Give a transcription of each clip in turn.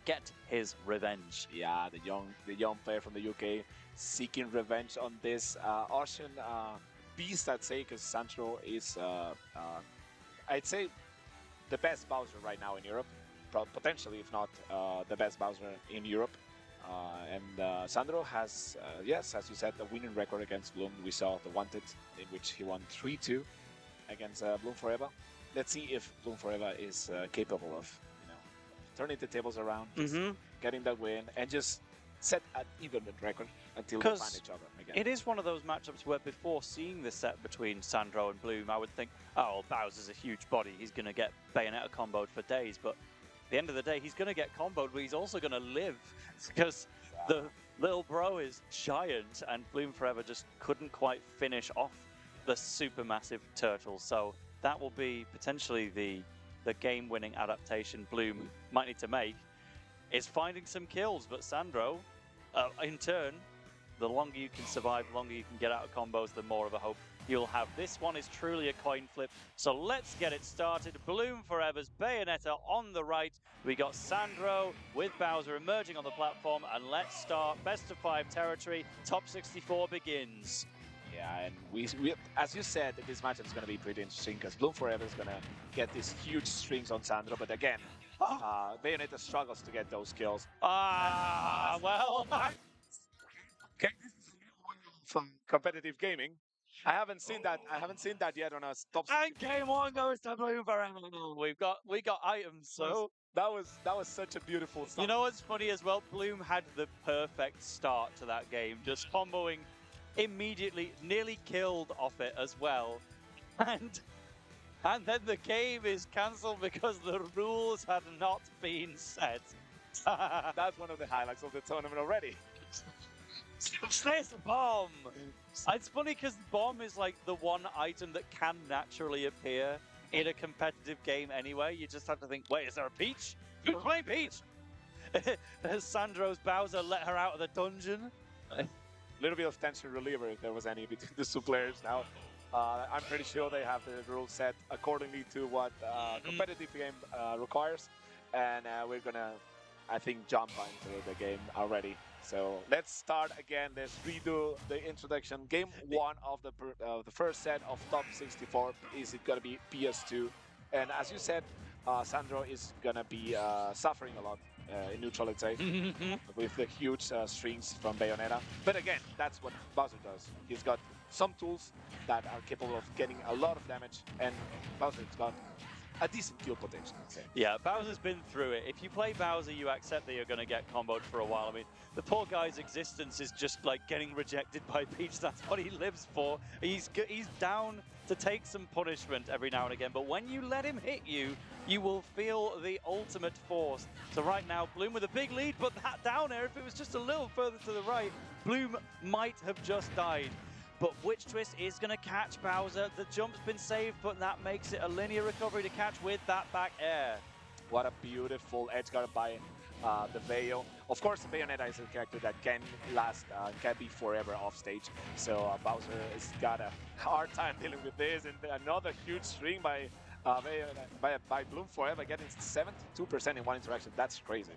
get his revenge. Yeah, the young player from the UK seeking revenge on this Austrian beast, I'd say, because Sandro is, I'd say, the best Bowser right now in Europe, potentially, if not the best Bowser in Europe. And Sandro has, yes, as you said, a winning record against Bloom. We saw the Wanted, in which he won 3-2 against Bloom4eva. Let's see if Bloom4eva is capable of, turning the tables around, just getting that win, and just set an even record until they find each other again. It is one of those matchups where before seeing the set between Sandro and Bloom, I would think, oh, Bowser's a huge body. He's going to get Bayonetta comboed for days. But at the end of the day, he's going to get comboed, but he's also going to live because the little bro is giant, and Bloom4eva just couldn't quite finish off the supermassive turtle. So that will be potentially the game-winning adaptation Bloom might need to make, is finding some kills. But Sandro, in turn, the longer you can survive, the longer you can get out of combos, the more of a hope you'll have. This one is truly a coin flip, so let's get it started. Bloom4eva's Bayonetta on the right. We got Sandro with Bowser emerging on the platform, and let's start best of 5 territory. Top 64 begins. Yeah, and we as you said, this matchup is going to be pretty interesting because Bloom4eva is going to get these huge strings on Sandro, but again, Bayonetta struggles to get those kills. Well, Okay, from competitive gaming. I haven't seen that. I haven't seen that yet on a top. And game 1 goes to Bloom4eva. We got items, so that was such a beautiful stuff. You know what's funny as well? Bloom had the perfect start to that game, just comboing immediately, nearly killed off it as well, and then the game is cancelled because the rules had not been set. That's one of the highlights of the tournament already. This bomb! It's funny because bomb is like the one item that can naturally appear in a competitive game anyway. You just have to think, wait, is there a Peach? Who's playing Peach? Sandro's Bowser let her out of the dungeon. Little bit of tension reliever if there was any between the two players. Now, I'm pretty sure they have the rules set accordingly to what competitive game requires, and we're gonna, I think, jump into the game already. So let's start again. Let's redo the introduction. Game 1 of the first set of top 64. Is it gonna be PS2? And as you said, Sandro is gonna be suffering a lot in neutral, let's say, with the huge strings from Bayonetta. But again, that's what Bowser does. He's got some tools that are capable of getting a lot of damage, and Bowser's got a decent kill potential, I'd say. Yeah, Bowser's been through it. If you play Bowser, you accept that you're going to get comboed for a while. I mean, the poor guy's existence is just like getting rejected by Peach. That's what he lives for. He's down to take some punishment every now and again, but when you let him hit you, you will feel the ultimate force. So right now, Bloom with a big lead, but that down air, if it was just a little further to the right, Bloom might have just died. But Witch Twist is going to catch Bowser. The jump's been saved, but that makes it a linear recovery to catch with that back air. What a beautiful edge guard by the Veil. Of course, Bayonetta is a character that can last, can be forever off stage. So Bowser has got a hard time dealing with this, and another huge string by Bloom4eva, getting 72% in one interaction. That's crazy.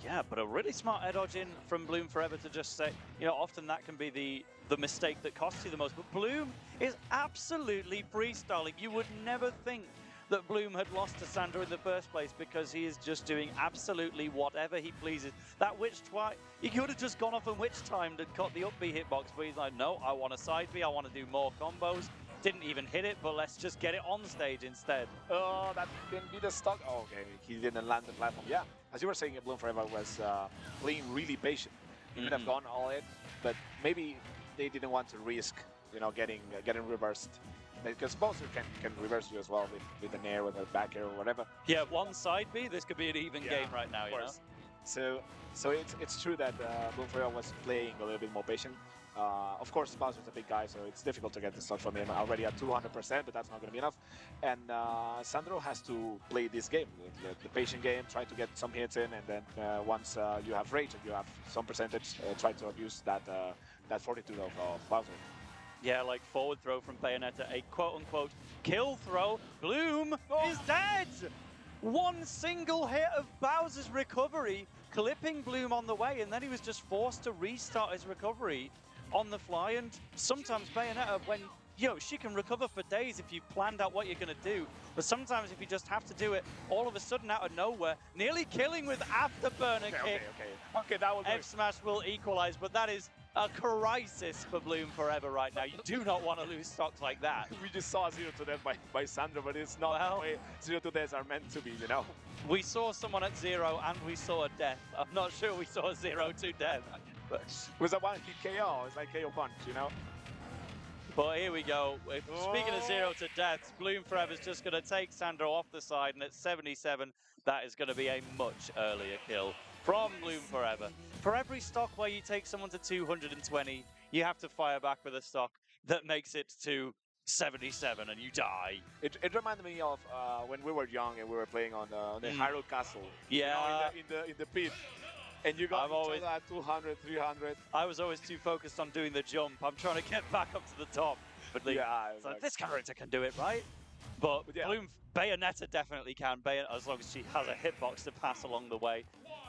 Yeah, but a really smart air dodge in from Bloom4eva to just say, often that can be the mistake that costs you the most. But Bloom is absolutely freestyling. You would never think that Bloom had lost to Sandro in the first place because he is just doing absolutely whatever he pleases. That Witch twice, he could have just gone off and Witch timed and caught the up B hitbox, but he's like, no, I want a side B, I want to do more combos. Didn't even hit it, but let's just get it on stage instead. Oh, that didn't be the stock. Oh, okay, he didn't land the platform. Yeah, as you were saying, Bloom4eva was playing really patient. He could have gone all in, but maybe they didn't want to risk, getting reversed. Because Bowser can reverse you as well with an air, with a back air or whatever. Yeah, one side B, this could be an even game right now, you know? So it's true that Bloom4eva was playing a little bit more patient. Of course, Bowser's a big guy, so it's difficult to get the stock from him. Already at 200%, but that's not going to be enough. And Sandro has to play this game, the patient game, try to get some hits in, and then once you have rage and you have some percentage, try to abuse that fortitude of Bowser. Yeah, like forward throw from Bayonetta, a quote-unquote kill throw. Bloom is dead! One single hit of Bowser's recovery, clipping Bloom on the way, and then he was just forced to restart his recovery on the fly. And sometimes Bayonetta, when she can recover for days if you've planned out what you're going to do. But sometimes if you just have to do it all of a sudden out of nowhere, nearly killing with afterburner kick. Okay, that will do. F smash will equalize, but that is a crisis for Bloom4eva right now. You do not want to lose stocks like that. We just saw 0 to death by Sandro, but it's not the way 0 to deaths are meant to be, you know? We saw someone at 0 and we saw a death. I'm not sure we saw a 0 to death. But it was a one-hit KO. It's like KO punch, you know? But here we go. Speaking of 0 to deaths, Bloom4eva is just going to take Sandro off the side, and at 77, that is going to be a much earlier kill from Bloom4eva. For every stock where you take someone to 220, you have to fire back with a stock that makes it to 77 and you die. It reminded me of when we were young and we were playing on the Hyrule Castle. Yeah. You know, in the pit. And you got always at 200, 300. I was always too focused on doing the jump. I'm trying to get back up to the top. But so this character can do it, right? But yeah. Bayonetta definitely can, as long as she has a hitbox to pass along the way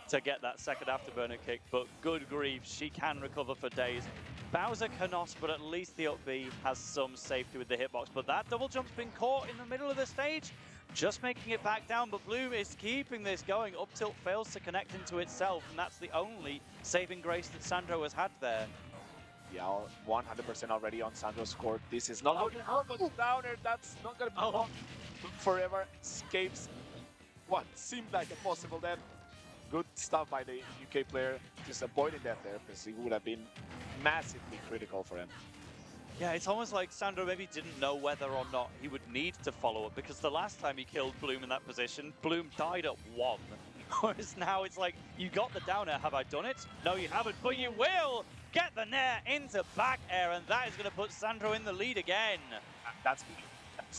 to get that second afterburner kick. But good grief, she can recover for days. Bowser cannot, but at least the up B has some safety with the hitbox. But that double jump's been caught in the middle of the stage, just making it back down. But Bloom is keeping this going. Up tilt fails to connect into itself, and that's the only saving grace that Sandro has had there. Yeah, 100% already on Sandro's court. This is not downer. That's not going to be long. Bloom4eva escapes what seemed like a possible death. Good stuff by the UK player, just avoiding that there, because it would have been massively critical for him. Yeah, it's almost like Sandro maybe didn't know whether or not he would need to follow up, because the last time he killed Bloom in that position, Bloom died at 1. Whereas now it's like, you got the down air, have I done it? No, you haven't, but you will! Get the nair into back air, and that is going to put Sandro in the lead again. That's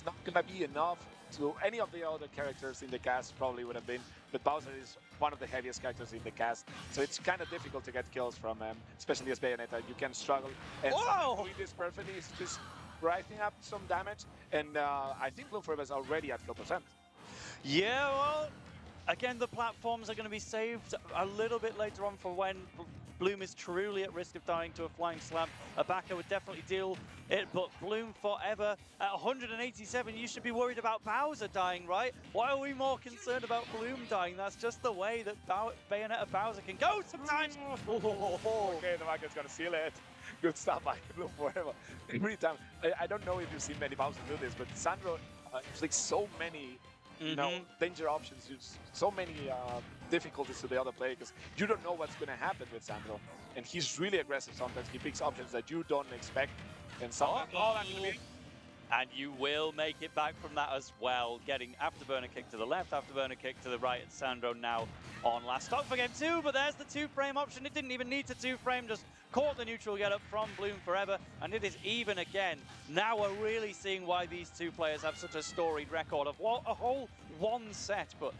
not going to be enough to any of the other characters in the cast probably would have been, but Bowser is one of the heaviest characters in the cast, so it's kind of difficult to get kills from him, especially as Bayonetta. You can struggle, and doing this perfectly is just writing up some damage, and I think Bloom4eva is already at kill percent. Yeah, well, again, the platforms are going to be saved a little bit later on for when Bloom is truly at risk of dying to a flying slam. Abaka would definitely deal it, but Bloom4eva at 187, you should be worried about Bowser dying, right? Why are we more concerned about Bloom dying? That's just the way that Bayonetta Bowser can go sometimes. Okay, the market's gonna seal it. Good stuff by Bloom4eva. Every time, I don't know if you've seen many Bowser do this, but Sandro inflicts so many you know, danger options, so many difficulties to the other player, because you don't know what's going to happen with Sandro. And he's really aggressive sometimes. He picks options that you don't expect. And sometimes, and you will make it back from that as well. Getting afterburner kick to the left, afterburner kick to the right. And Sandro now on last stock for game 2, but there's the 2-frame option. It didn't even need to 2-frame, just caught the neutral get up from Bloom4eva, and it is even again. Now we're really seeing why these two players have such a storied record of a whole one set. But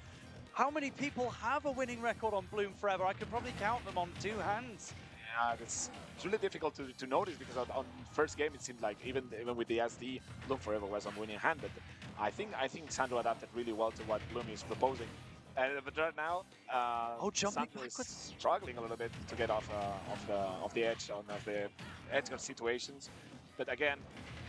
how many people have a winning record on Bloom4eva? I could probably count them on 2 hands. Yeah, it's really difficult to notice, because on first game it seemed like even with the SD, Bloom4eva was on winning hand. But I think Sandro adapted really well to what Bloom is proposing. But right now, Sandro is struggling a little bit to get off the edge of the edge of situations. But again,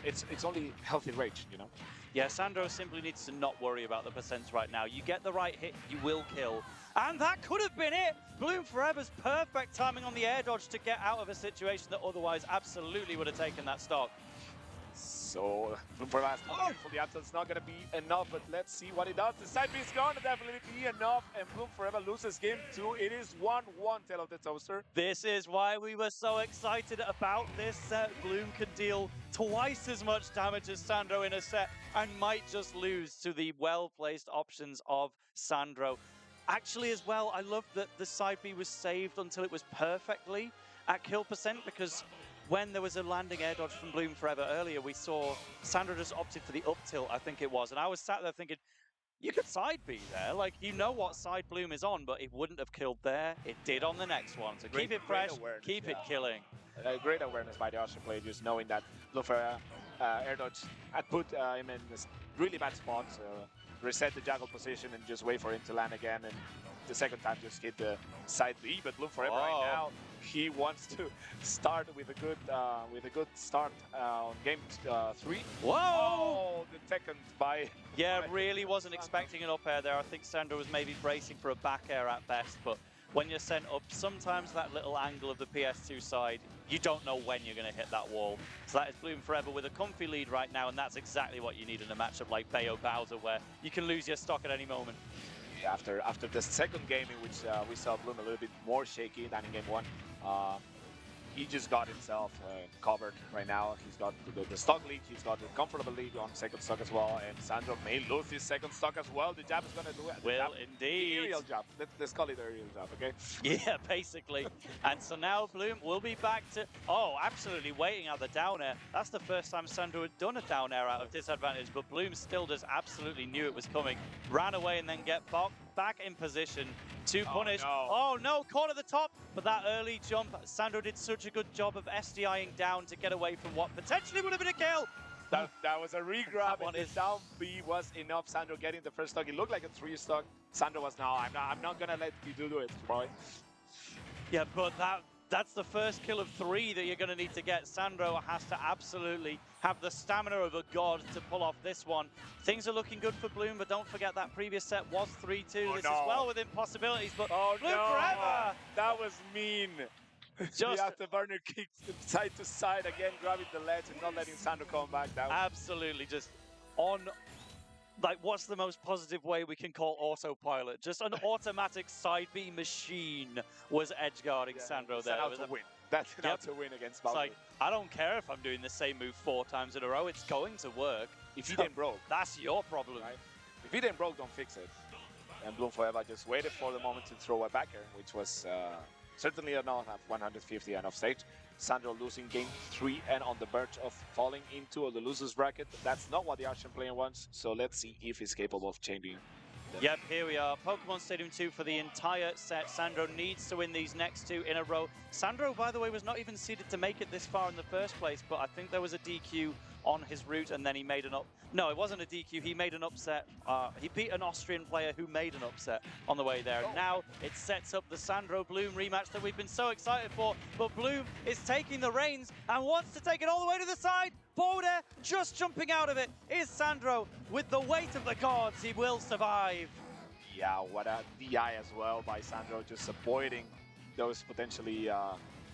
it's only healthy rage, you know. Yeah, Sandro simply needs to not worry about the percents right now. You get the right hit, you will kill. And that could have been it! Bloom4eva's perfect timing on the air dodge to get out of a situation that otherwise absolutely would have taken that stock. So, Bloom4eva for the answer, it's not going to be enough, but let's see what it does. The side B is going to definitely be enough, and Bloom4eva loses game 2. It is 1-1, tail of the toaster. This is why we were so excited about this set. Bloom could deal twice as much damage as Sandro in a set, and might just lose to the well-placed options of Sandro. Actually, as well, I love that the side B was saved until it was perfectly at kill percent, because when there was a landing air dodge from Bloom4eva earlier, we saw Sandro just opted for the up tilt, I think it was. And I was sat there thinking, you could side B there. Like, you know what side Bloom is on, but it wouldn't have killed there. It did on the next one. So keep it fresh, keep it killing. Great awareness by the Austrian player, just knowing that Bloom4eva air dodge had put him in this really bad spot. So reset the juggle position and just wait for him to land again, and the second time just hit the side B. But Bloom4eva right now, he wants to start with a good start on game 3. Whoa! Oh, the second by... Yeah, really wasn't expecting an up air there. I think Sandro was maybe bracing for a back air at best, but when you're sent up, sometimes that little angle of the PS2 side, you don't know when you're going to hit that wall. So that is Bloom4eva with a comfy lead right now, and that's exactly what you need in a matchup like Bayo Bowser, where you can lose your stock at any moment. After the second game in which we saw Bloom a little bit more shaky than in game 1, he just got himself covered right now. He's got the stock lead, he's got the comfortable lead on second stock as well, and Sandro may lose his second stock as well. The jab is going to do it. Will indeed. The aerial jab. Let's call it aerial jab, okay? Yeah, basically. And so now Bloom will be back to, absolutely waiting out the down air. That's the first time Sandro had done a down air out of disadvantage, but Bloom still just absolutely knew it was coming. Ran away and then get back in position to punish. Oh no, caught at the top, but that early jump, Sandro did such a good job of SDIing down to get away from what potentially would have been a kill. That was a re-grab, and the down B was enough. Sandro getting the first stock. It looked like a 3 stock. Sandro was, no, I'm not gonna let you do it, boy. Yeah, but that's the first kill of 3 that you're going to need to get. Sandro has to absolutely have the stamina of a god to pull off this one. Things are looking good for Bloom, but don't forget that previous set was 3-2. This is well within possibilities, but Bloom4eva! That was mean. Just the burner kick side to side again, grabbing the ledge and not letting Sandro come back down. Absolutely, just on... Like, what's the most positive way we can call autopilot? Just an automatic side B machine was edge guarding Sandro there. That's a win. That's a win against Bowser. It's like, I don't care if I'm doing the same move 4 times in a row. It's going to work. If you didn't broke, that's your problem. Right? If you didn't broke, don't fix it. And Bloom4eva just waited for the moment to throw a backer, which was certainly not at 150 and off stage. Sandro losing game 3 and on the verge of falling into the losers bracket. That's not what the Argentine player wants, so let's see if he's capable of changing. Yep, here we are. Pokemon Stadium 2 for the entire set. Sandro needs to win these next 2 in a row. Sandro, by the way, was not even seeded to make it this far in the first place, but I think there was a DQ on his route, and then he made an No, it wasn't a DQ. He made an upset. He beat an Austrian player who made an upset on the way there. Now it sets up the Sandro-Bloom rematch that we've been so excited for, but Bloom is taking the reins and wants to take it all the way to the side. Forward air, just jumping out of it is Sandro. With the weight of the gods, he will survive. Yeah, what a DI as well by Sandro, just avoiding those potentially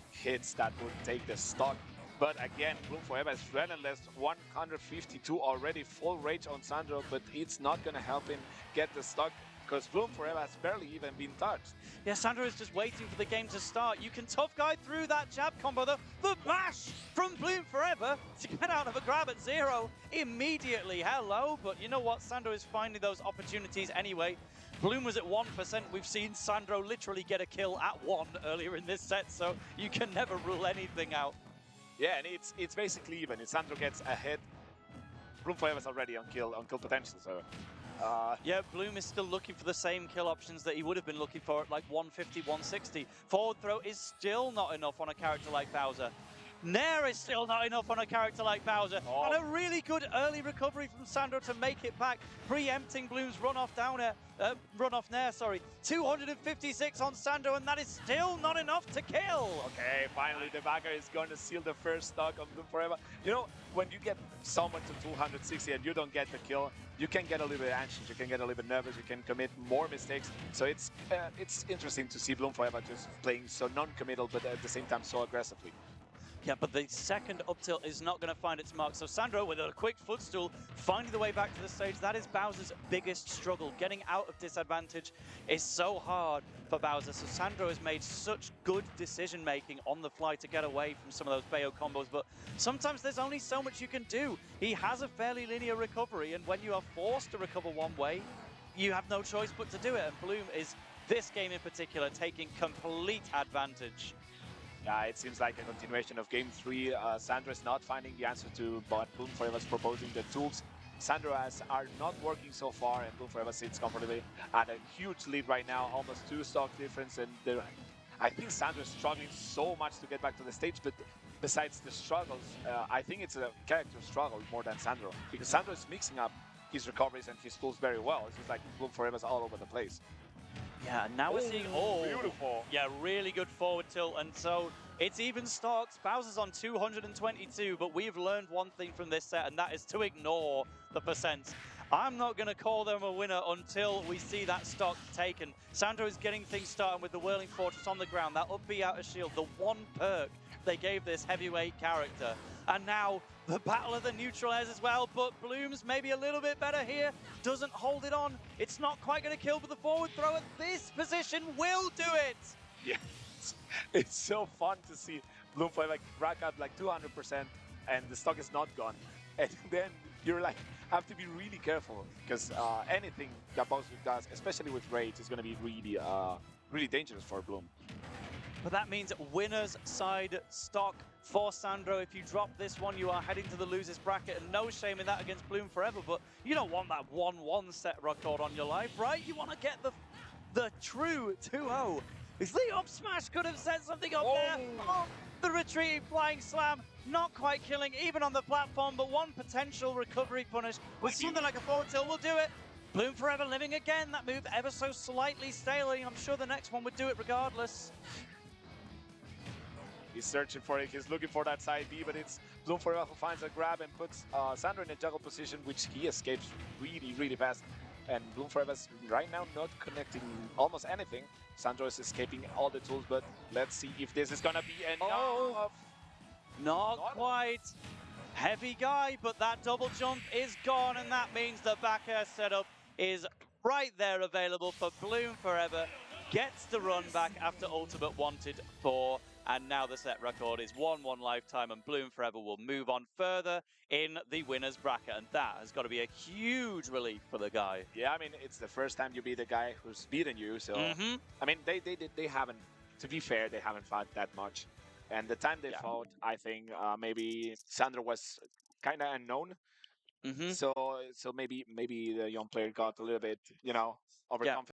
hits that would take the stock. But again, Bloom4eva is relentless, 152 already, full rage on Sandro, but it's not going to help him get the stock because Bloom4eva has barely even been touched. Yeah, Sandro is just waiting for the game to start. You can tough guy through that jab combo though. The bash from Bloom4eva to get out of a grab at 0 immediately. Hello, but you know what? Sandro is finding those opportunities anyway. Bloom was at 1%. We've seen Sandro literally get a kill at 1 earlier in this set, so you can never rule anything out. Yeah, and it's basically even. If Sandro gets ahead, Bloom4eva is already on kill potential. So yeah, Bloom is still looking for the same kill options that he would have been looking for at like 150, 160. Forward throw is still not enough on a character like Bowser. Nair is still not enough on a character like Bowser. And a really good early recovery from Sandro to make it back, preempting Bloom's runoff Nair, sorry. 256 on Sandro, and that is still not enough to kill. Okay, finally the backer is going to seal the first stock of Bloom4eva. You know, when you get someone to 260 and you don't get the kill, you can get a little bit anxious, you can get a little bit nervous, you can commit more mistakes. So it's interesting to see Bloom4eva just playing so non-committal, but at the same time so aggressively. Yeah, but the second up tilt is not going to find its mark. So Sandro, with a quick footstool, finding the way back to the stage. That is Bowser's biggest struggle. Getting out of disadvantage is so hard for Bowser. So Sandro has made such good decision-making on the fly to get away from some of those Bayo combos. But sometimes there's only so much you can do. He has a fairly linear recovery, and when you are forced to recover one way, you have no choice but to do it. And Bloom is, this game in particular, taking complete advantage. Yeah, it seems like a continuation of game 3. Sandro is not finding the answer to what Bloom4eva is proposing. The tools Sandro's are not working so far, and Bloom4eva sits comfortably at a huge lead right now, almost 2 stock difference. And I think Sandro is struggling so much to get back to the stage, but besides the struggles, I think it's a character struggle more than Sandro, because Sandro is mixing up his recoveries and his pulls very well. It's just like Bloom4eva's all over the place. Yeah, and now we're seeing, beautiful. Yeah, really good forward tilt, and so it's even stocks. Bowser's on 222, but we've learned one thing from this set, and that is to ignore the percents. I'm not going to call them a winner until we see that stock taken. Sandro is getting things started with the Whirling Fortress on the ground, that up B out of shield, the one perk they gave this heavyweight character. And now the battle of the neutral airs as well, but Bloom's maybe a little bit better here. Doesn't hold it on. It's not quite going to kill, but the forward throw at this position will do it. Yeah, it's so fun to see Bloom4eva like rack up like 200% and the stock is not gone. And then you're like, have to be really careful because anything that Bowser does, especially with Rage, is going to be really, really dangerous for Bloom. But that means winner's side stock for Sandro. If you drop this one, you are heading to the losers bracket, and no shame in that against Bloom4eva, but you don't want that 1-1 set record on your life, right? You want to get the true 2-0. The up smash could have set something up there. Oh, the retreating flying slam, not quite killing, even on the platform, but one potential recovery punish with something like a forward tilt will do it. Bloom4eva living again, that move ever so slightly staling. I'm sure the next one would do it regardless. He's searching for it, he's looking for that side B, but it's Bloom4eva who finds a grab and puts Sandro in a juggle position, which he escapes really, really fast. And Bloom4eva's right now not connecting almost anything. Sandro is escaping all the tools, but let's see if this is gonna be enough. Not quite. Heavy guy, but that double jump is gone, and that means the back air setup is right there available for Bloom4eva. Gets the run back after ultimate wanted for, and now the set record is 1-1 lifetime, and Bloom4eva will move on further in the winner's bracket, and that has got to be a huge relief for the guy. Yeah, I mean, it's the first time you beat a guy who's beaten you, so I mean, they haven't, to be fair, they haven't fought that much. And the time they fought, I think maybe Sandro was kind of unknown. So maybe the young player got a little bit, overconfident.